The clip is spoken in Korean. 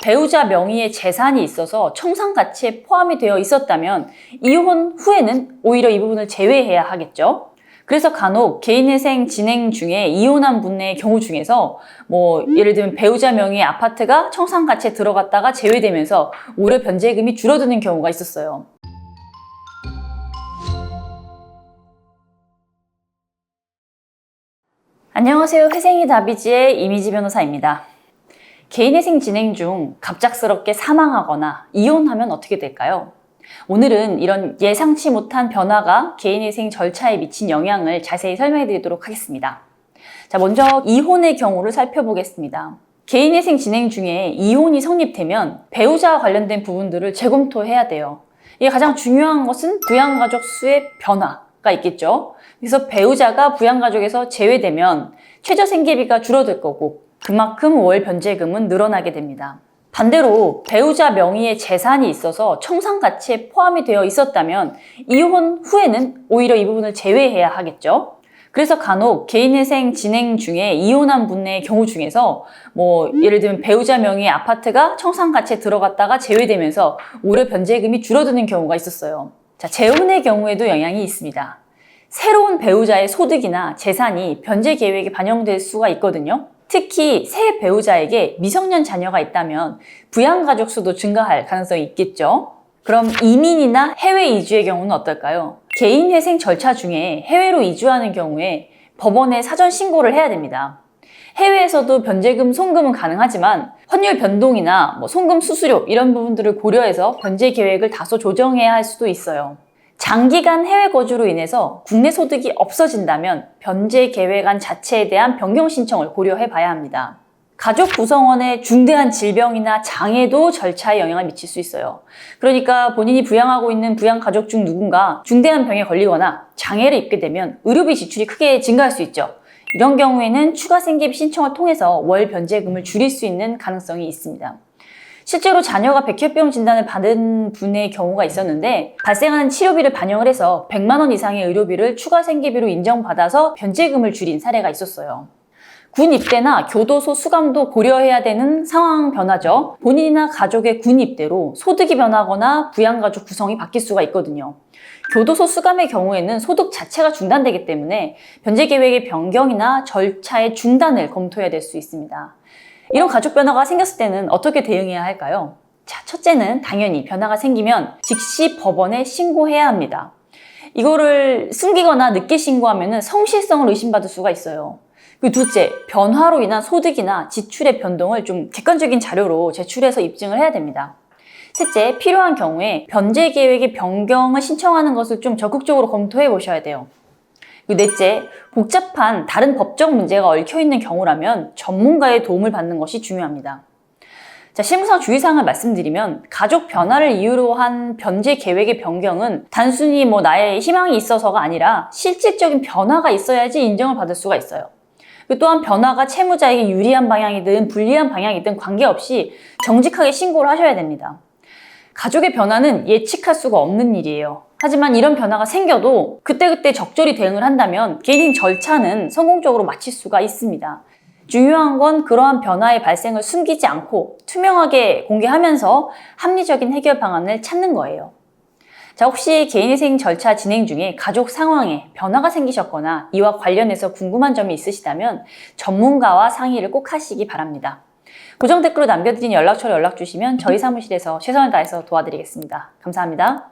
배우자 명의의 재산이 있어서 청산가치에 포함이 되어 있었다면 이혼 후에는 오히려 이 부분을 제외해야 하겠죠. 그래서 간혹 개인회생 진행 중에 이혼한 분의 경우 중에서 예를 들면 배우자 명의의 아파트가 청산가치에 들어갔다가 제외되면서 오히려 변제금이 줄어드는 경우가 있었어요. 안녕하세요. 회생이 다비지의 이미지 변호사입니다. 개인회생 진행 중 갑작스럽게 사망하거나 이혼하면 어떻게 될까요? 오늘은 이런 예상치 못한 변화가 개인회생 절차에 미친 영향을 자세히 설명해 드리도록 하겠습니다. 자, 먼저 이혼의 경우를 살펴보겠습니다. 개인회생 진행 중에 이혼이 성립되면 배우자와 관련된 부분들을 재검토해야 돼요. 이게 가장 중요한 것은 부양가족 수의 변화가 있겠죠. 그래서 배우자가 부양가족에서 제외되면 최저생계비가 줄어들 거고 그만큼 월 변제금은 늘어나게 됩니다. 반대로 배우자 명의의 재산이 있어서 청산가치에 포함이 되어 있었다면 이혼 후에는 오히려 이 부분을 제외해야 하겠죠. 그래서 간혹 개인회생 진행 중에 이혼한 분의 경우 중에서 예를 들면 배우자 명의의 아파트가 청산가치에 들어갔다가 제외되면서 오히려 변제금이 줄어드는 경우가 있었어요. 자, 재혼의 경우에도 영향이 있습니다. 새로운 배우자의 소득이나 재산이 변제 계획에 반영될 수가 있거든요. 특히 새 배우자에게 미성년 자녀가 있다면 부양가족 수도 증가할 가능성이 있겠죠. 그럼 이민이나 해외 이주의 경우는 어떨까요? 개인회생 절차 중에 해외로 이주하는 경우에 법원에 사전 신고를 해야 됩니다. 해외에서도 변제금, 송금은 가능하지만 환율 변동이나 송금 수수료 이런 부분들을 고려해서 변제 계획을 다소 조정해야 할 수도 있어요. 장기간 해외 거주로 인해서 국내 소득이 없어진다면 변제 계획안 자체에 대한 변경 신청을 고려해 봐야 합니다. 가족 구성원의 중대한 질병이나 장애도 절차에 영향을 미칠 수 있어요. 그러니까 본인이 부양하고 있는 부양가족 중 누군가 중대한 병에 걸리거나 장애를 입게 되면 의료비 지출이 크게 증가할 수 있죠. 이런 경우에는 추가 생계비 신청을 통해서 월 변제금을 줄일 수 있는 가능성이 있습니다. 실제로 자녀가 백혈병 진단을 받은 분의 경우가 있었는데 발생하는 치료비를 반영을 해서 100만 원 이상의 의료비를 추가 생계비로 인정받아서 변제금을 줄인 사례가 있었어요. 군 입대나 교도소 수감도 고려해야 되는 상황 변화죠. 본인이나 가족의 군 입대로 소득이 변하거나 부양가족 구성이 바뀔 수가 있거든요. 교도소 수감의 경우에는 소득 자체가 중단되기 때문에 변제 계획의 변경이나 절차의 중단을 검토해야 될 수 있습니다. 이런 가족 변화가 생겼을 때는 어떻게 대응해야 할까요? 자, 첫째는 당연히 변화가 생기면 즉시 법원에 신고해야 합니다. 이거를 숨기거나 늦게 신고하면 성실성을 의심받을 수가 있어요. 그리고 둘째, 변화로 인한 소득이나 지출의 변동을 좀 객관적인 자료로 제출해서 입증을 해야 됩니다. 셋째, 필요한 경우에 변제 계획의 변경을 신청하는 것을 좀 적극적으로 검토해 보셔야 돼요. 그리고 넷째, 복잡한 다른 법적 문제가 얽혀있는 경우라면 전문가의 도움을 받는 것이 중요합니다. 자, 실무상 주의사항을 말씀드리면 가족 변화를 이유로 한 변제 계획의 변경은 단순히 나의 희망이 있어서가 아니라 실질적인 변화가 있어야지 인정을 받을 수가 있어요. 또한 변화가 채무자에게 유리한 방향이든 불리한 방향이든 관계없이 정직하게 신고를 하셔야 됩니다. 가족의 변화는 예측할 수가 없는 일이에요. 하지만 이런 변화가 생겨도 그때그때 적절히 대응을 한다면 개인행 절차는 성공적으로 마칠 수가 있습니다. 중요한 건 그러한 변화의 발생을 숨기지 않고 투명하게 공개하면서 합리적인 해결 방안을 찾는 거예요. 자, 혹시 개인회생 절차 진행 중에 가족 상황에 변화가 생기셨거나 이와 관련해서 궁금한 점이 있으시다면 전문가와 상의를 꼭 하시기 바랍니다. 고정 댓글로 남겨드린 연락처로 연락 주시면 저희 사무실에서 최선을 다해서 도와드리겠습니다. 감사합니다.